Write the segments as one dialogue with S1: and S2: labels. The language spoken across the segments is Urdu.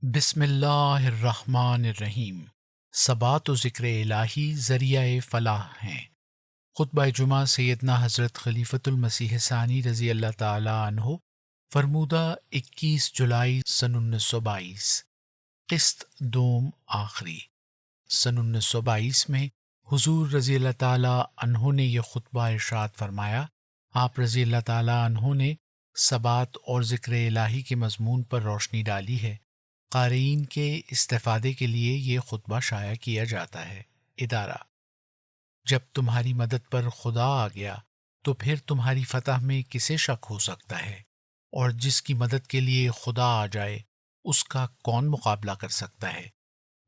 S1: بسم اللہ الرحمن الرحیم۔ صبات و ذکر الہی ذریعہ فلاح ہیں۔ خطبہ جمعہ سیدنا حضرت خلیفۃ المسیح ثانی رضی اللہ تعالی عنہ، فرمودہ 21 جولائی سن 1922، قسط دوم آخری۔ سن 1922 میں حضور رضی اللہ تعالی عنہ نے یہ خطبہ ارشاد فرمایا۔ آپ رضی اللہ تعالی عنہ نے صبات اور ذکر الہی کے مضمون پر روشنی ڈالی ہے۔ قارئین کے استفادے کے لیے یہ خطبہ شائع کیا جاتا ہے۔ ادارہ: جب تمہاری مدد پر خدا آ گیا تو پھر تمہاری فتح میں کسے شک ہو سکتا ہے؟ اور جس کی مدد کے لیے خدا آ جائے اس کا کون مقابلہ کر سکتا ہے؟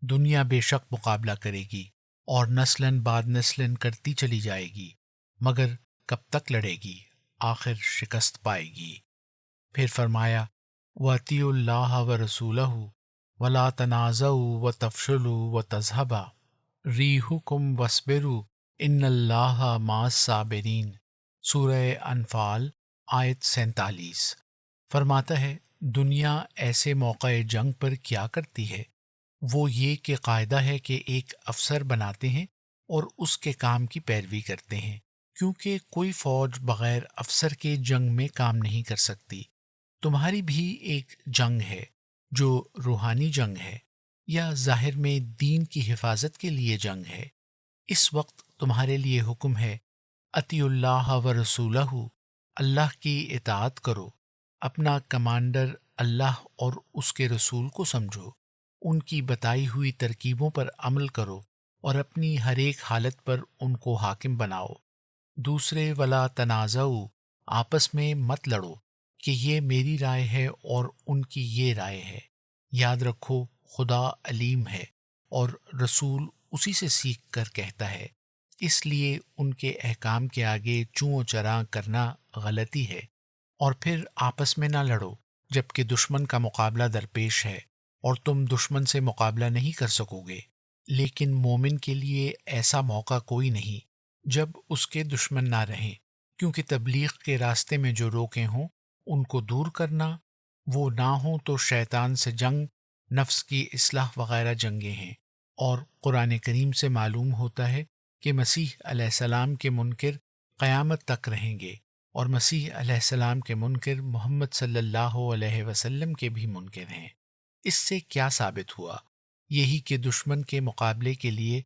S1: دنیا بے شک مقابلہ کرے گی اور نسلاً بعد نسلاً کرتی چلی جائے گی، مگر کب تک لڑے گی؟ آخر شکست پائے گی۔ پھر فرمایا: وَأَطِیعُوا اللَّهَ وَرَسُولَهُ وَلَا تَنَازَعُوا وَتَفْشَلُوا وَتَذْهَبَ رِیحُکُمْ وَاصْبِرُوا إِنَّ اللَّهَ مَعَ الصَّابِرِینَ۔ سورہ انفال آیت 47۔ فرماتا ہے، دنیا ایسے موقع جنگ پر کیا کرتی ہے؟ وہ یہ کہ قاعدہ ہے کہ ایک افسر بناتے ہیں اور اس کے کام کی پیروی کرتے ہیں، کیونکہ کوئی فوج بغیر افسر کے جنگ میں کام نہیں کر سکتی۔ تمہاری بھی ایک جنگ ہے جو روحانی جنگ ہے، یا ظاہر میں دین کی حفاظت کے لیے جنگ ہے۔ اس وقت تمہارے لیے حکم ہے، اطیعوا اللہ ورسولہ، اللہ کی اطاعت کرو، اپنا کمانڈر اللہ اور اس کے رسول کو سمجھو، ان کی بتائی ہوئی ترکیبوں پر عمل کرو اور اپنی ہر ایک حالت پر ان کو حاکم بناؤ۔ دوسرے، ولا تنازعوا، آپس میں مت لڑو کہ یہ میری رائے ہے اور ان کی یہ رائے ہے۔ یاد رکھو، خدا علیم ہے اور رسول اسی سے سیکھ کر کہتا ہے، اس لیے ان کے احکام کے آگے چوں و چراں کرنا غلطی ہے۔ اور پھر آپس میں نہ لڑو جبکہ دشمن کا مقابلہ درپیش ہے اور تم دشمن سے مقابلہ نہیں کر سکو گے، لیکن مومن کے لیے ایسا موقع کوئی نہیں جب اس کے دشمن نہ رہیں، کیونکہ تبلیغ کے راستے میں جو روکے ہوں ان کو دور کرنا، وہ نہ ہوں تو شیطان سے جنگ، نفس کی اصلاح وغیرہ جنگیں ہیں۔ اور قرآن کریم سے معلوم ہوتا ہے کہ مسیح علیہ السلام کے منکر قیامت تک رہیں گے، اور مسیح علیہ السلام کے منکر محمد صلی اللہ علیہ وسلم کے بھی منکر ہیں۔ اس سے کیا ثابت ہوا؟ یہی کہ دشمن کے مقابلے کے لیے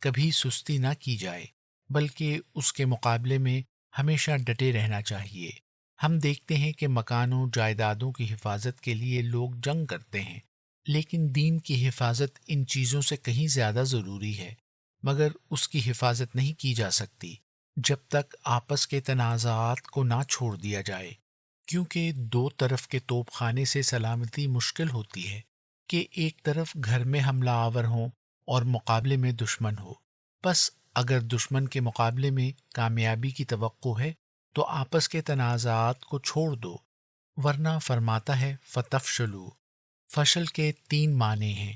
S1: کبھی سستی نہ کی جائے، بلکہ اس کے مقابلے میں ہمیشہ ڈٹے رہنا چاہیے۔ ہم دیکھتے ہیں کہ مکانوں جائیدادوں کی حفاظت کے لیے لوگ جنگ کرتے ہیں، لیکن دین کی حفاظت ان چیزوں سے کہیں زیادہ ضروری ہے، مگر اس کی حفاظت نہیں کی جا سکتی جب تک آپس کے تنازعات کو نہ چھوڑ دیا جائے، کیونکہ دو طرف کے توپ خانے سے سلامتی مشکل ہوتی ہے کہ ایک طرف گھر میں حملہ آور ہوں اور مقابلے میں دشمن ہو۔ بس اگر دشمن کے مقابلے میں کامیابی کی توقع ہے تو آپس کے تنازعات کو چھوڑ دو، ورنہ فرماتا ہے فتفشلوا۔ فشل کے 3 معنی ہیں: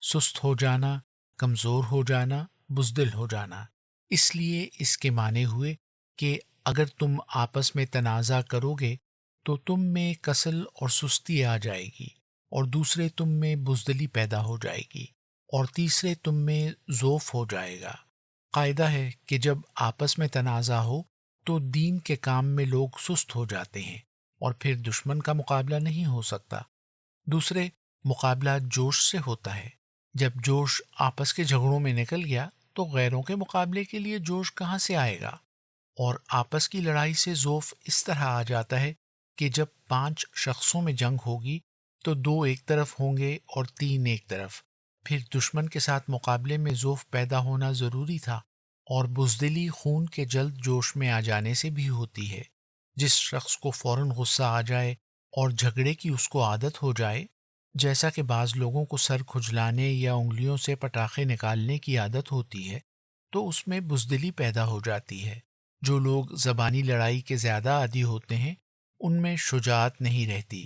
S1: سست ہو جانا، کمزور ہو جانا، بزدل ہو جانا۔ اس لیے اس کے معنی ہوئے کہ اگر تم آپس میں تنازع کرو گے تو تم میں کسل اور سستی آ جائے گی، اور دوسرے تم میں بزدلی پیدا ہو جائے گی، اور تیسرے تم میں ضعف ہو جائے گا۔ قاعدہ ہے کہ جب آپس میں تنازع ہو تو دین کے کام میں لوگ سست ہو جاتے ہیں، اور پھر دشمن کا مقابلہ نہیں ہو سکتا۔ دوسرے، مقابلہ جوش سے ہوتا ہے۔ جب جوش آپس کے جھگڑوں میں نکل گیا تو غیروں کے مقابلے کے لیے جوش کہاں سے آئے گا؟ اور آپس کی لڑائی سے ضعف اس طرح آ جاتا ہے کہ جب 5 شخصوں میں جنگ ہوگی تو 2 ایک طرف ہوں گے اور 3 ایک طرف۔ پھر دشمن کے ساتھ مقابلے میں ضعف پیدا ہونا ضروری تھا، اور بزدلی خون کے جلد جوش میں آ جانے سے بھی ہوتی ہے۔ جس شخص کو فوراً غصہ آ جائے اور جھگڑے کی اس کو عادت ہو جائے، جیسا کہ بعض لوگوں کو سر کھجلانے یا انگلیوں سے پٹاخے نکالنے کی عادت ہوتی ہے، تو اس میں بزدلی پیدا ہو جاتی ہے۔ جو لوگ زبانی لڑائی کے زیادہ عادی ہوتے ہیں ان میں شجاعت نہیں رہتی۔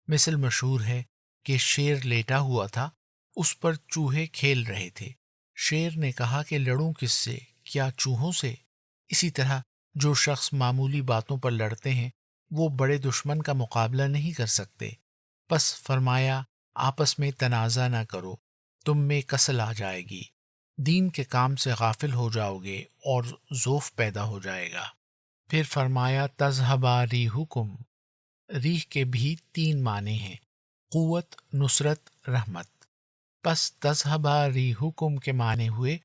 S1: مثل مشہور ہے کہ شیر لیٹا ہوا تھا، اس پر چوہے کھیل رہے تھے۔ شیر نے کہا کہ لڑوں کس سے؟ کیا چوہوں سے؟ اسی طرح جو شخص معمولی باتوں پر لڑتے ہیں وہ بڑے دشمن کا مقابلہ نہیں کر سکتے۔ پس فرمایا آپس میں تنازع نہ کرو، تم میں کسل آ جائے گی، دین کے کام سے غافل ہو جاؤ گے اور ضعف پیدا ہو جائے گا۔ پھر فرمایا تذہبا ریحکم، ریح کے بھی تین معنی ہیں، قوت، نصرت، رحمت۔ پس تذہبا ریحکم کے معنی ہوئے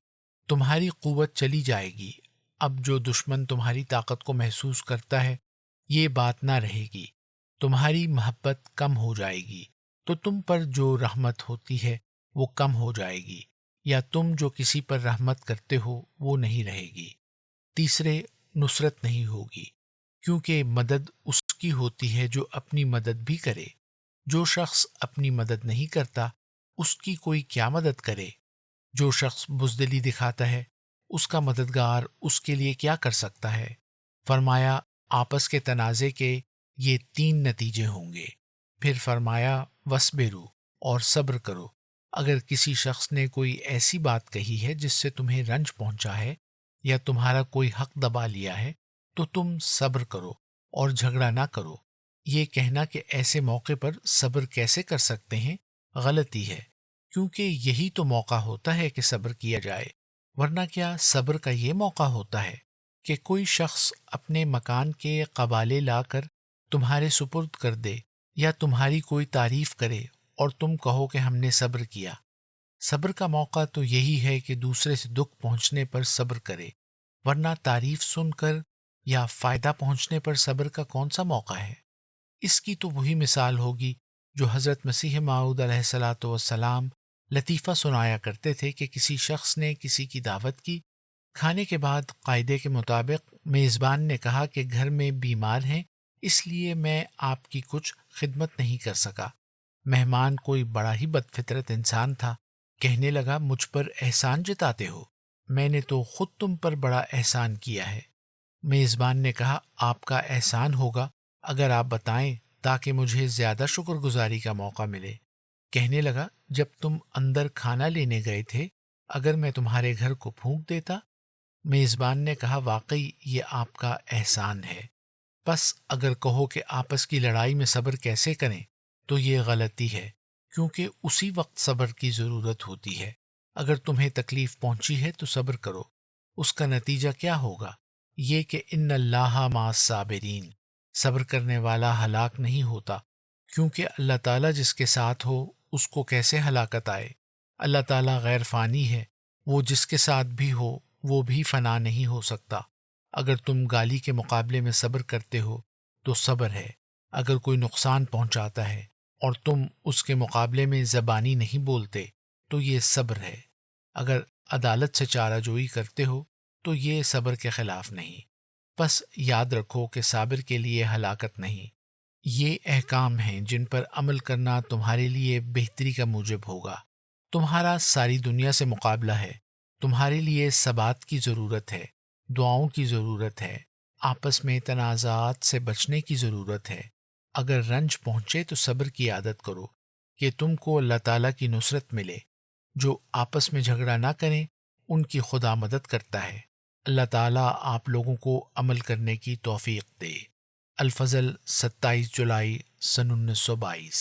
S1: تمہاری قوت چلی جائے گی، اب جو دشمن تمہاری طاقت کو محسوس کرتا ہے یہ بات نہ رہے گی، تمہاری محبت کم ہو جائے گی، تو تم پر جو رحمت ہوتی ہے وہ کم ہو جائے گی، یا تم جو کسی پر رحمت کرتے ہو وہ نہیں رہے گی۔ تیسرے، نصرت نہیں ہوگی، کیونکہ مدد اس کی ہوتی ہے جو اپنی مدد بھی کرے، جو شخص اپنی مدد نہیں کرتا اس کی کوئی کیا مدد کرے؟ جو شخص بزدلی دکھاتا ہے اس کا مددگار اس کے لیے کیا کر سکتا ہے؟ فرمایا آپس کے تنازع کے یہ تین نتیجے ہوں گے۔ پھر فرمایا وصبرو، اور صبر کرو، اگر کسی شخص نے کوئی ایسی بات کہی ہے جس سے تمہیں رنج پہنچا ہے یا تمہارا کوئی حق دبا لیا ہے تو تم صبر کرو اور جھگڑا نہ کرو۔ یہ کہنا کہ ایسے موقع پر صبر کیسے کر سکتے ہیں غلطی ہے، کیونکہ یہی تو موقع ہوتا ہے کہ صبر کیا جائے، ورنہ کیا صبر کا یہ موقع ہوتا ہے کہ کوئی شخص اپنے مکان کے قبالے لا کر تمہارے سپرد کر دے یا تمہاری کوئی تعریف کرے اور تم کہو کہ ہم نے صبر کیا؟ صبر کا موقع تو یہی ہے کہ دوسرے سے دکھ پہنچنے پر صبر کرے، ورنہ تعریف سن کر یا فائدہ پہنچنے پر صبر کا کون سا موقع ہے؟ اس کی تو وہی مثال ہوگی جو حضرت مسیح موعود علیہ الصلاۃ والسلام لطیفہ سنایا کرتے تھے کہ کسی شخص نے کسی کی دعوت کی، کھانے کے بعد قاعدے کے مطابق میزبان نے کہا کہ گھر میں بیمار ہیں اس لیے میں آپ کی کچھ خدمت نہیں کر سکا۔ مہمان کوئی بڑا ہی بد فطرت انسان تھا، کہنے لگا مجھ پر احسان جتاتے ہو، میں نے تو خود تم پر بڑا احسان کیا ہے۔ میزبان نے کہا آپ کا احسان ہوگا اگر آپ بتائیں تاکہ مجھے زیادہ شکر گزاری کا موقع ملے۔ کہنے لگا جب تم اندر کھانا لینے گئے تھے اگر میں تمہارے گھر کو پھونک دیتا؟ میزبان نے کہا واقعی یہ آپ کا احسان ہے، پس اگر کہو کہ آپس کی لڑائی میں صبر کیسے کریں تو یہ غلطی ہے، کیونکہ اسی وقت صبر کی ضرورت ہوتی ہے۔ اگر تمہیں تکلیف پہنچی ہے تو صبر کرو، اس کا نتیجہ کیا ہوگا؟ یہ کہ ان اللہ مع الصابرین، صبر کرنے والا ہلاک نہیں ہوتا، کیونکہ اللہ تعالیٰ جس کے ساتھ ہو اس کو کیسے ہلاکت آئے؟ اللہ تعالیٰ غیر فانی ہے، وہ جس کے ساتھ بھی ہو وہ بھی فنا نہیں ہو سکتا۔ اگر تم گالی کے مقابلے میں صبر کرتے ہو تو صبر ہے، اگر کوئی نقصان پہنچاتا ہے اور تم اس کے مقابلے میں زبانی نہیں بولتے تو یہ صبر ہے، اگر عدالت سے چارہ جوئی کرتے ہو تو یہ صبر کے خلاف نہیں۔ بس یاد رکھو کہ صابر کے لیے ہلاکت نہیں۔ یہ احکام ہیں جن پر عمل کرنا تمہارے لیے بہتری کا موجب ہوگا۔ تمہارا ساری دنیا سے مقابلہ ہے، تمہارے لیے ثبات کی ضرورت ہے، دعاؤں کی ضرورت ہے، آپس میں تنازعات سے بچنے کی ضرورت ہے۔ اگر رنج پہنچے تو صبر کی عادت کرو کہ تم کو اللہ تعالیٰ کی نصرت ملے۔ جو آپس میں جھگڑا نہ کریں ان کی خدا مدد کرتا ہے۔ اللہ تعالیٰ آپ لوگوں کو عمل کرنے کی توفیق دے۔ الفضل 27 جولائی سن 1922۔